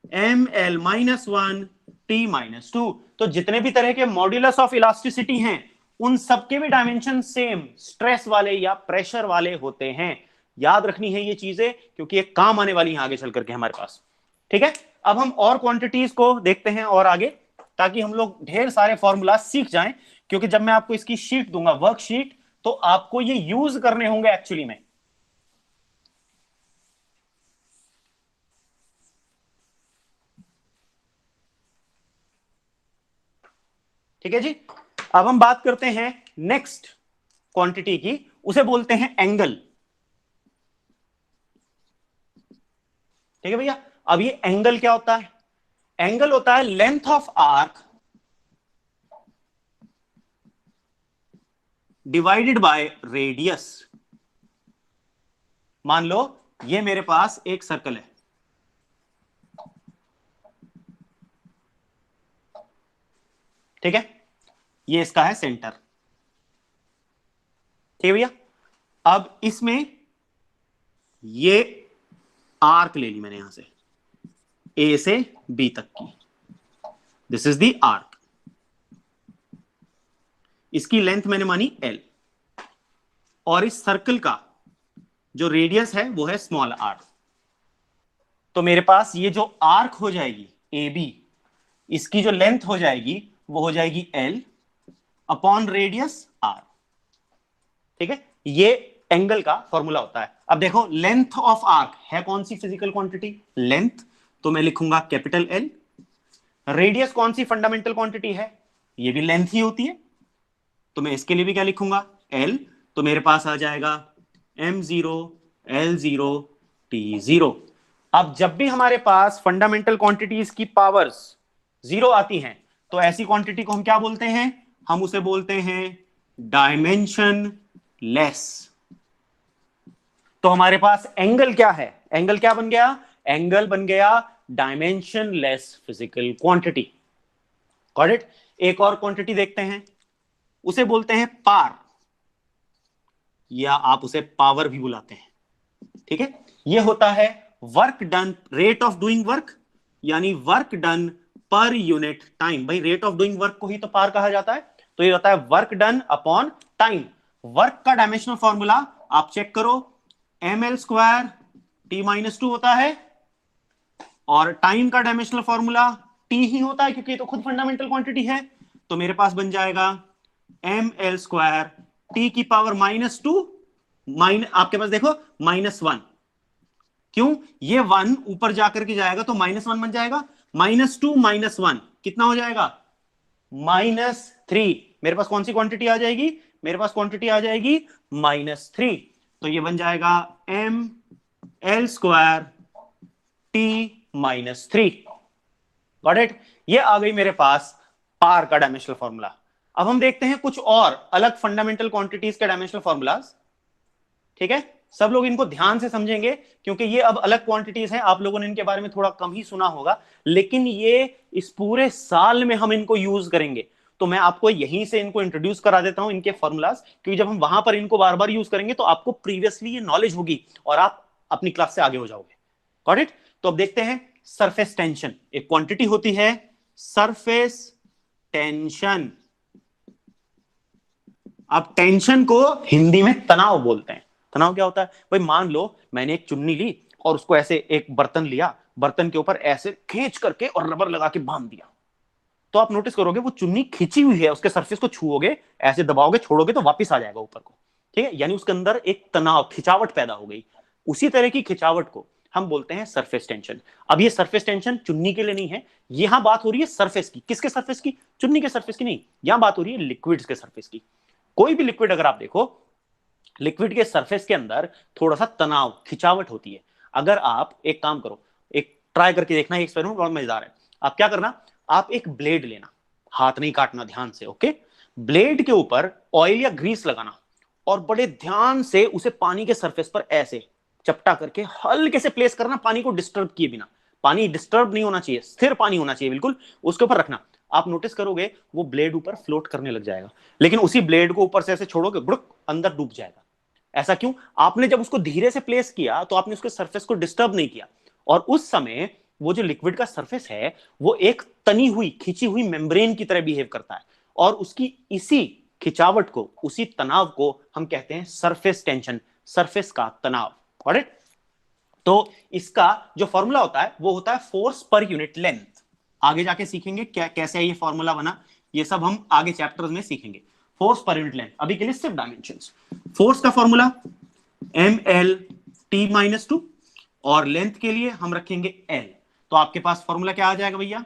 ml-1 t-2। तो जितने भी तरह के मॉड्यूलस ऑफ इलास्टिसिटी हैं, उन सबके भी डायमेंशन सेम स्ट्रेस वाले या प्रेशर वाले होते हैं। याद रखनी है ये चीजें, क्योंकि ये काम आने वाली है आगे चल करके हमारे पास। ठीक है। अब हम और क्वांटिटीज को देखते हैं और आगे, ताकि हम लोग ढेर सारे फॉर्मूला सीख जाएं। क्योंकि जब मैं आपको इसकी शीट दूंगा, वर्कशीट, तो आपको ये यूज करने होंगे एक्चुअली में। ठीक है जी। अब हम बात करते हैं नेक्स्ट क्वांटिटी की, उसे बोलते हैं एंगल। ठीक है भैया। अब ये एंगल क्या होता है? एंगल होता है length of arc divided by radius. मान लो ये मेरे पास एक सर्कल है, ठीक है, ये इसका है सेंटर। ठीक है भैया। अब इसमें ये आर्क ले ली मैंने यहां से, ए से बी तक की, दिस इज द आर्क। इसकी लेंथ मैंने मानी एल, और इस सर्कल का जो रेडियस है वो है स्मॉल आर। तो मेरे पास ये जो आर्क हो जाएगी ए बी, इसकी जो लेंथ हो जाएगी वो हो जाएगी एल अपॉन रेडियस आर। ठीक है। ये एंगल का फॉर्मूला होता है। अब देखो, लेंथ ऑफ आर्क है कौन सी फिजिकल क्वांटिटी? लेंथ। तो मैं लिखूंगा कैपिटल एल। रेडियस कौन सी फंडामेंटल क्वांटिटी है? ये भी लेंथ ही होती है। तो मैं इसके लिए भी क्या लिखूंगा? एल। तो मेरे पास आ जाएगा m0 l0 t0। अब जब भी हमारे पास फंडामेंटल क्वांटिटीज की पावर्स जीरो आती हैं, तो ऐसी क्वांटिटी को हम क्या बोलते हैं? हम उसे बोलते हैं डायमेंशन लेस। तो हमारे पास एंगल क्या है? एंगल क्या बन गया? एंगल बन गया dimension less physical quantity. Got it. एक और क्वांटिटी देखते हैं, उसे बोलते हैं पार, या आप उसे पावर भी बुलाते हैं। ठीक है। यह होता है work done, rate of doing work, यानी work done per unit time. भाई रेट ऑफ डूइंग वर्क को ही तो पार कहा जाता है। तो ये होता है work done upon time. Work का डायमेंशनल फॉर्मूला आप चेक करो, ml² t-2 होता है, और टाइम का डायमेंशनल फॉर्मूला t ही होता है, क्योंकि ये तो खुद फंडामेंटल क्वांटिटी है। तो मेरे पास बन जाएगा ml² टी की पावर -2 आपके पास देखो -1। क्यों? ये 1 ऊपर जाकर के जाएगा तो -1 बन जाएगा। -2 -1 कितना हो जाएगा? -3। मेरे पास कौन सी क्वांटिटी आ जाएगी? मेरे पास क्वांटिटी आ जाएगी -3। तो ये बन जाएगा ml² T-3। Got it? ये आ गई मेरे पास पार का डायमेंशनल फॉर्मूला। अब हम देखते हैं कुछ और अलग फंडामेंटल क्वांटिटीज के डायमेंशनल फॉर्मूलाज। ठीक है, सब लोग इनको ध्यान से समझेंगे क्योंकि ये अब अलग क्वांटिटीज हैं। आप लोगों ने इनके बारे में थोड़ा कम ही सुना होगा, लेकिन ये इस पूरे साल में हम इनको यूज करेंगे। तो मैं आपको यहीं से इनको इंट्रोड्यूस करा देता हूं, इनके फॉर्मूलाज, क्योंकि जब हम वहां पर इनको बार बार यूज करेंगे तो आपको प्रीवियसली ये नॉलेज होगी और आप अपनी क्लास से आगे हो जाओगे। Got it? तो अब देखते हैं सरफेस टेंशन। एक क्वांटिटी होती है सरफेस टेंशन। अब टेंशन को हिंदी में तनाव बोलते हैं। तनाव क्या होता है भाई? मान लो मैंने एक चुन्नी ली और उसको ऐसे एक बर्तन लिया, बर्तन के ऊपर ऐसे खींच करके और रबर लगा के बांध दिया, तो आप नोटिस करोगे वो चुन्नी खींची हुई है, उसके सरफेस को छुओगे, ऐसे दबाओगे, छोड़ोगे तो वापस आ जाएगा ऊपर को। ठीक है, यानी उसके अंदर एक तनाव, खिंचावट पैदा हो गई। उसी तरह की खिंचावट को हम बोलते हैं सरफेस टेंशन। अब ये सरफेस टेंशन चुन्नी के लिए नहीं है, यहां बात हो रही है सरफेस की। किसके सरफेस की? चुन्नी के सरफेस की नहीं, यहां बात हो रही है लिक्विड्स के सरफेस की। कोई भी लिक्विड अगर आप देखो, लिक्विड के सरफेस के अंदर थोड़ा सा तनाव, खिंचावट होती है। अगर आप एक काम करो, एक ट्राई करके देखना, एक्सपेरिमेंट बहुत मजेदार है। आप क्या करना, आप एक ब्लेड लेना, हाथ नहीं काटना, ध्यान से, ओके? ब्लेड के ऊपर ऑयल या ग्रीस लगाना और बड़े ध्यान से उसे पानी के सरफेस पर ऐसे चपटा करके हल्के से प्लेस करना, पानी को डिस्टर्ब किए बिना। पानी डिस्टर्ब नहीं होना चाहिए, स्थिर पानी होना चाहिए बिल्कुल, उसके ऊपर रखना। आप नोटिस करोगे वो ब्लेड ऊपर फ्लोट करने लग जाएगा, लेकिन उसी ब्लेड को ऊपर से ऐसे छोड़ोगे, बुड़क अंदर डूब जाएगा। ऐसा क्यों? आपने जब उसको धीरे से प्लेस किया तो आपने उसके सरफेस को डिस्टर्ब नहीं किया, और उस समय वो जो लिक्विड का सरफेस है वो एक तनी हुई, खींची हुई मेम्ब्रेन की तरह बिहेव करता है, और उसकी इसी खिंचावट को, उसी तनाव को हम कहते हैं सरफेस टेंशन, सरफेस का तनाव। Got it? तो इसका जो फॉर्मूला होता है वो होता है फोर्स पर यूनिट लेंथ। आगे जाके सीखेंगे क्या, कैसे ये फॉर्मूला बना, ये सब हम आगे चैप्टर्स में सीखेंगे। फोर्स पर यूनिट लेंथ, अभी के लिए सिर्फ डायमेंशंस। फोर्स का फॉर्मूला ml/T-2, और लेंथ के लिए हम रखेंगे L। तो आपके पास फॉर्मूला क्या आ जाएगा भैया?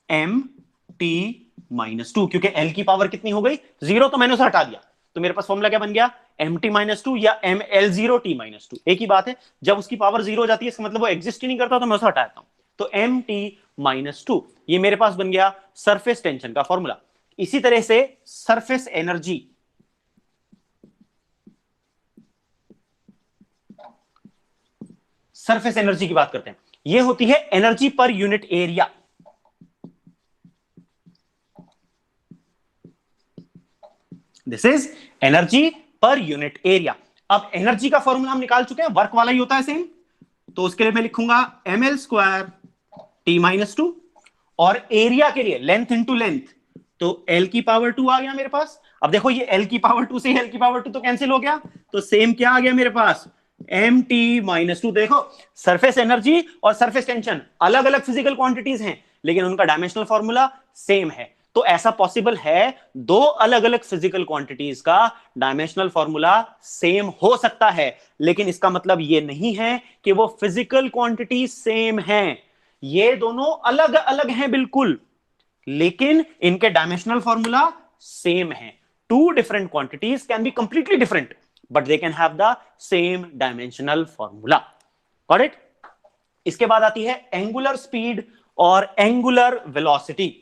mt-2, क्योंकि L की पावर कितनी हो गई? 0, तो मैंने उसे हटा दिया, तो मेरे पास फॉर्मूला क्या बन गया? mt-2 या ml0t-2, एक ही बात है। जब उसकी पावर 0 हो जाती है इसका मतलब वो एग्जिस्ट ही नहीं करता, तो मैं उसे हटा देता हूं। तो mt-2 ये मेरे पास बन गया सरफेस टेंशन का फॉर्मूला। इसी तरह से सरफेस एनर्जी, सरफेस एनर्जी की बात करते हैं, यह होती है energy per unit area. This is energy per unit area. अब एनर्जी का फॉर्मूला हम निकाल चुके हैं, वर्क वाला ही होता है सेम, तो उसके लिए मैं लिखूंगा ml² T-2, और एरिया के लिए लेंथ इंटू लेंथ, तो L की पावर 2 आ गया मेरे पास। अब देखो ये L की पावर 2 से L की पावर 2 तो कैंसिल हो गया, तो सेम क्या आ गया मेरे पास? mt-2। देखो सरफेस एनर्जी और सरफेस टेंशन अलग अलग फिजिकल क्वांटिटीज हैं, लेकिन उनका डायमेंशनल फॉर्मूला सेम है। तो ऐसा पॉसिबल है दो अलग अलग फिजिकल क्वांटिटीज का डायमेंशनल फॉर्मूला सेम हो सकता है, लेकिन इसका मतलब यह नहीं है कि वो फिजिकल क्वांटिटी सेम हैं। ये दोनों अलग अलग हैं बिल्कुल, लेकिन इनके डायमेंशनल फॉर्मूला सेम है। Two different quantities can be completely different, but they can have the same dimensional formula. Got it? इसके बाद आती है एंगुलर स्पीड और angular velocity.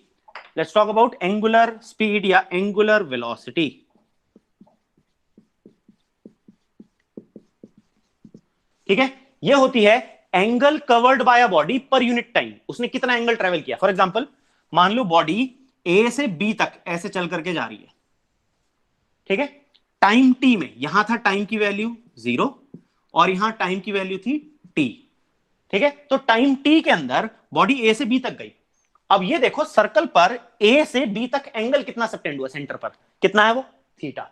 Let's talk about angular speed या एंगुलर वेलोसिटी। ठीक है, यह होती है angle covered by a body per unit time. उसने कितना एंगल ट्रेवल किया। फॉर एग्जांपल मान लो बॉडी ए से बी तक ऐसे चल करके जा रही है, ठीक है, टाइम टी में, यहां था टाइम की वैल्यू 0 और यहां टाइम की वैल्यू थी टी। ठीक है, तो टाइम टी के अंदर बॉडी ए से बी तक गई। अब ये देखो सर्कल पर ए से बी तक एंगल कितना सबटेंड हुआ, सेंटर पर कितना है वो? थीटा।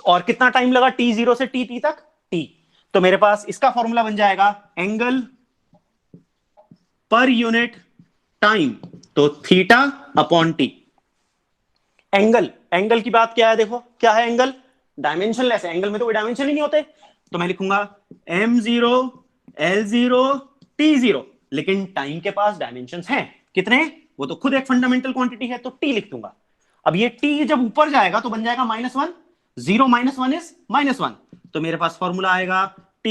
और कितना टाइम लगा T0 से टी तक? टी। तो मेरे पास इसका फॉर्मूला बन जाएगा एंगल पर यूनिट टाइम, तो theta upon T. Angle, angle की बात क्या है? देखो क्या है एंगल? डायमेंशनलेस है, एंगल में तो कोई डायमेंशन ही नहीं होते, तो मैं लिखूंगा m0 l0 t0, लेकिन टाइम के पास डायमेंशंस हैं कितने, वो तो खुद एक फंडामेंटल क्वांटिटी है, तो t लिख दूंगा। अब ये t जब ऊपर जाएगा तो बन जाएगा -1, 0 -1 इज -1, तो मेरे पास फॉर्मूला आएगा t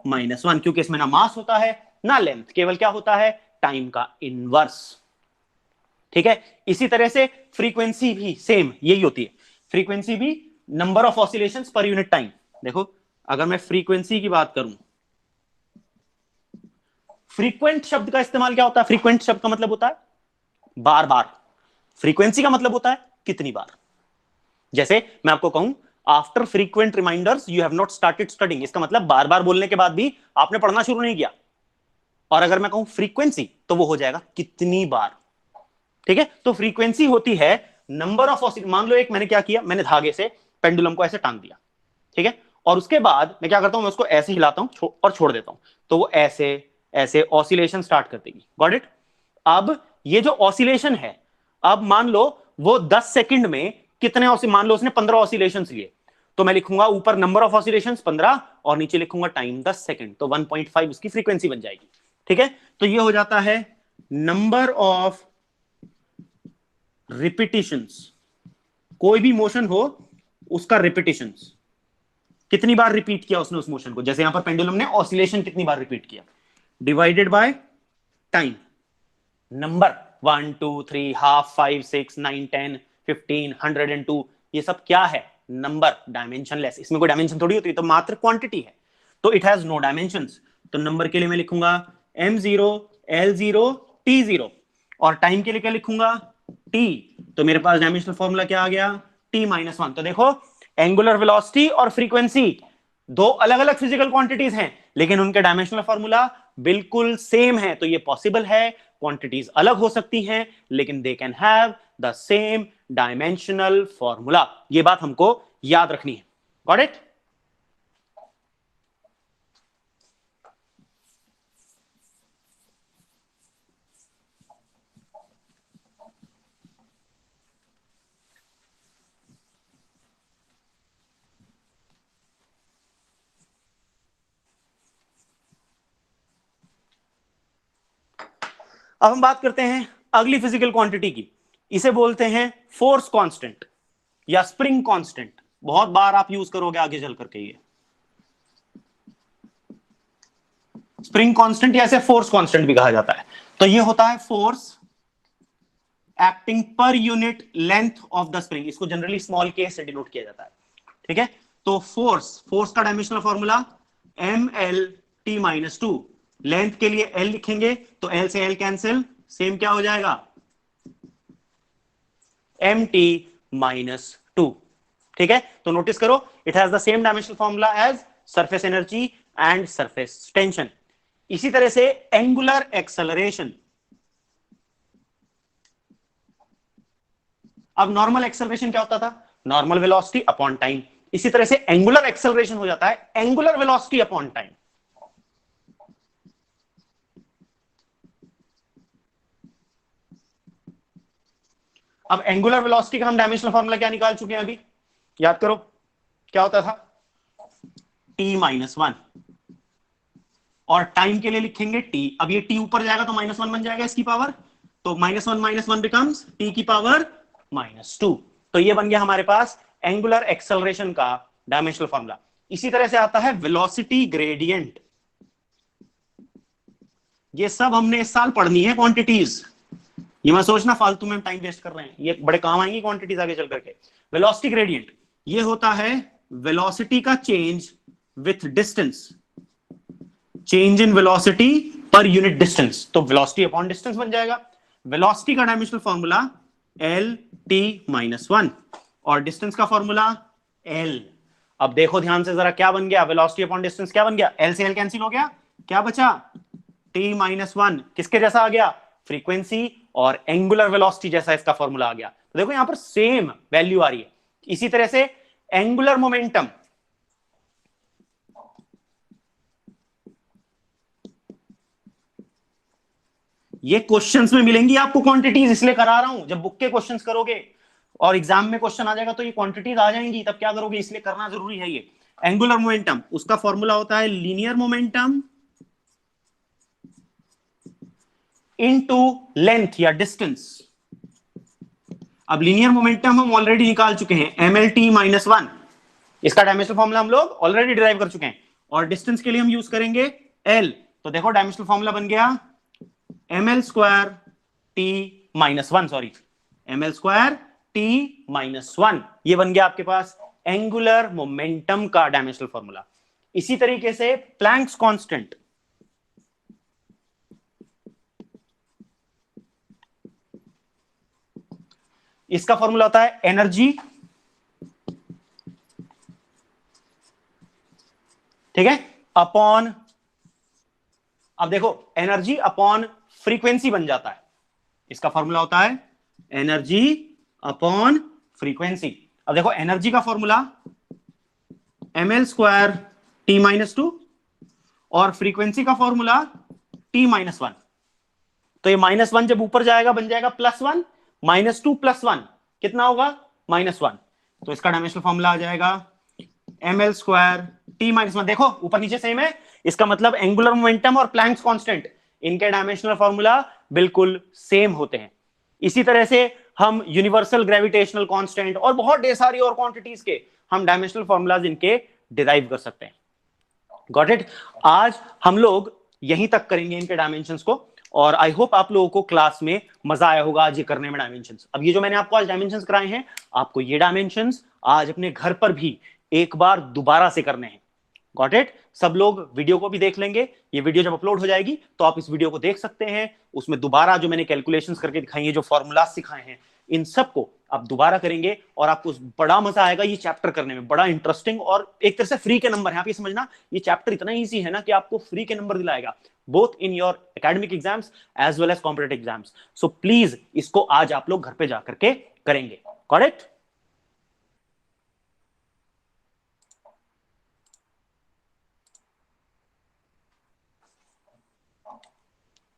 -1, क्योंकि इसमें ना मास होता है ना लेंथ, केवल क्या होता है, टाइम का इनवर्स। ठीक है, इसी तरह से फ्रीक्वेंसी भी सेम यही होती है, फ्रीक्वेंसी भी नंबर ऑफ ऑसिलेशंस पर यूनिट टाइम। देखो अगर मैं फ्रीक्वेंसी की बात करूं, फ्रीक्वेंट शब्द का इस्तेमाल क्या होता है, फ्रीक्वेंट शब्द का मतलब होता है बार बार, फ्रीक्वेंसी का मतलब होता है कितनी बार। जैसे मैं आपको कहूं after frequent reminders you have not started studying, इसका मतलब बार बार बोलने के बाद भी आपने पढ़ना शुरू नहीं किया। और अगर मैं कहूं फ्रीक्वेंसी तो वो हो जाएगा कितनी बार। ठीक है, तो फ्रीक्वेंसी होती है नंबर ऑफ ऑसिलेशन। मान लो एक मैंने क्या किया, मैंने धागे से पेंडुलम को ऐसे टांग दिया, ठीक है, और उसके बाद मैं क्या करता हूं, मैं उसको ऐसे हिलाता हूं और छोड़ देता हूं, तो वो ऐसे ऐसे ऑसिलेशन स्टार्ट कर देगी। Got it. अब ये जो ऑसिलेशन है, अब मान लो वो 10 सेकंड में कितने मान लो उसने 15 ऑसिलेशन लिए, तो मैं लिखूंगा ऊपर नंबर ऑफ ऑसिलेशंस 15 और नीचे लिखूंगा टाइम 10 सेकंड, तो 1.5 उसकी फ्रीक्वेंसी बन जाएगी। ठीक है, तो ये हो जाता है नंबर ऑफ रिपीटिशंस, कोई भी मोशन हो उसका रिपीटिशंस, कितनी बार रिपीट किया उसने उस मोशन को, जैसे यहां पर पेंडुलम ने ऑसिलेशन कितनी बार रिपीट किया, divided by time, number 1 2 3 half 5 6 9 10 15 102, ये सब क्या है, नंबर, डायमेंशनलेस, इसमें कोई डायमेंशन थोड़ी होती है, तो मात्र क्वांटिटी है, तो इट हैज नो डायमेंशंस। तो नंबर के लिए मैं लिखूंगा m0 l0 t0, और टाइम के लिए क्या लिखूंगा t, तो मेरे पास डायमेंशनल फॉर्मूला क्या आ गया, t-1। तो देखो एंगुलर वेलोसिटी और फ्रीक्वेंसी दो अलग अलग फिजिकल क्वांटिटीज हैं, लेकिन उनके डायमेंशनल फॉर्मूला बिल्कुल सेम है, तो ये पॉसिबल है, क्वांटिटीज अलग हो सकती हैं लेकिन दे can have the same dimensional formula. ये बात हमको याद रखनी है। Got it. अब हम बात करते हैं अगली फिजिकल क्वांटिटी की, इसे बोलते हैं फोर्स कांस्टेंट या स्प्रिंग कांस्टेंट। बहुत बार आप यूज करोगे आगे चल करके, ये स्प्रिंग कांस्टेंट या इसे फोर्स कांस्टेंट भी कहा जाता है। तो ये होता है force acting per unit length of the spring, इसको जनरली स्मॉल के से डिनोट किया जाता है। ठीक है, तो फोर्स का डायमेंशनल फॉर्मूला ml-t-2, लेंथ के लिए l लिखेंगे तो l से l कैंसिल, सेम क्या हो जाएगा mt-2। ठीक है, तो नोटिस करो it has the same dimensional formula as surface energy and surface tension. इसी तरह से एंगुलर एक्सेलरेशन, अब नॉर्मल एक्सेलरेशन क्या होता था, नॉर्मल वेलोसिटी अपॉन टाइम, इसी तरह से एंगुलर एक्सेलरेशन हो जाता है एंगुलर वेलोसिटी अपॉन टाइम। अब एंगुलर वेलोसिटी का हम डायमेंशनल फॉर्मूला क्या निकाल चुके हैं अभी, याद करो क्या होता था, t-1, और टाइम के लिए लिखेंगे t। अब ये t ऊपर जाएगा तो -1 बन जाएगा इसकी पावर, तो -1 बिकम्स t की पावर -2। तो ये बन गया हमारे पास एंगुलर एक्सेलरेशन का डायमेंशनल फॉर्मूला। इसी तरह से आता है वेलोसिटी ग्रेडियंट, ये सब हमने इस साल पढ़नी है क्वांटिटीज, ये मैं सोचना फालतू में टाइम वेस्ट कर रहे हैं, ये बड़े काम आएंगी क्वांटिटीज आगे चल करके। वेलोसिटी ग्रेडियंट ये होता है वेलोसिटी का change with distance, change in velocity per unit distance, तो वेलोसिटी अपॉन डिस्टेंस बन जाएगा। वेलोसिटी का डायमेंशनल फॉर्मूला l-t-1 और डिस्टेंस का फॉर्मूला l। अब देखो ध्यान से जरा क्या बन गया, वेलोसिटी अपॉन डिस्टेंस क्या बन गया, l से l कैंसिल हो गया, क्या बचा t-1, किसके जैसा आ गया, फ्रीक्वेंसी और एंगुलर वेलोसिटी जैसा इसका फॉर्मूला आ गया। तो देखो यहां पर सेम वैल्यू आ रही है। इसी तरह से एंगुलर मोमेंटम, ये क्वेश्चंस में मिलेंगी आपको क्वांटिटीज, इसलिए करा रहा हूं, जब बुक के क्वेश्चंस करोगे और एग्जाम में क्वेश्चन आ जाएगा तो ये क्वांटिटीज आ जाएंगी, तब क्या करोगे, इसलिए करना जरूरी है ये। एंगुलर मोमेंटम, उसका फॉर्मूला होता है लीनियर मोमेंटम इनटू लेंथ या डिस्टेंस। अब लीनियर मोमेंटम हम ऑलरेडी निकाल चुके हैं, mlt माइनस 1, इसका डायमेंशनल फॉर्मूला हम लोग ऑलरेडी डिराइव कर चुके हैं, और डिस्टेंस के लिए हम यूज करेंगे l। तो देखो डायमेंशनल फॉर्मूला बन गया ml square t minus 1, sorry ml square t minus 1, ये बन गया आपके पास एंगुलर मोमेंटम का डायमेंशनल फॉर्मूला। इसी तरीके से प्लैंक्स कांस्टेंट, इसका फॉर्मूला होता है एनर्जी, ठीक है, अपॉन, अब देखो एनर्जी अपॉन फ्रीक्वेंसी बन जाता है, इसका फॉर्मूला होता है एनर्जी अपॉन फ्रीक्वेंसी। अब देखो एनर्जी का formula ml square t minus 2 और फ्रीक्वेंसी का फॉर्मूला t माइनस 1। तो ये माइनस 1 जब ऊपर जाएगा बन जाएगा प्लस 1, माइनस 2 प्लस 1 कितना होगा, माइनस 1। तो इसका डायमेंशनल फॉर्मूला आ जाएगा ml स्क्वायर t माइनस 1। देखो ऊपर नीचे सेम है, इसका मतलब एंगुलर मोमेंटम और प्लैंक्स कांस्टेंट, इनके डायमेंशनल फॉर्मूला बिल्कुल सेम होते हैं। इसी तरह से हम यूनिवर्सल ग्रेविटेशनल कांस्टेंट और बहुत ढेर सारी और क्वांटिटीज के हम डायमेंशनल फॉर्मूलाज इनके डिराइव कर सकते हैं। Got it. आज हम लोग यहीं तक करेंगे इनके डायमेंशंस को, और आई होप आप लोगों को क्लास में मजा आया होगा आज ये करने में डायमेंशंस। अब ये जो मैंने आपको आज डायमेंशंस कराए हैं, आपको ये डायमेंशंस आज अपने घर पर भी एक बार दोबारा से करने हैं। Got it. सब लोग वीडियो को भी देख लेंगे, ये वीडियो जब अपलोड हो जाएगी तो आप इस वीडियो को देख सकते हैं, उसमें दोबारा जो मैंने कैलकुलेशंस करके दिखाई है, जो फॉर्मूला सिखाए हैं, इन सबको आप दोबारा करेंगे और आपको बड़ा मजा आएगा ये चैप्टर करने में, बड़ा इंटरेस्टिंग और एक तरह से फ्री के नंबर है। आप ये समझना ये चैप्टर इतना ईजी है ना कि आपको फ्री के नंबर दिलाएगा, both in your academic exams as well as competitive exams. So please इसको आज आप लोग घर पे जाकर के करेंगे। Got it.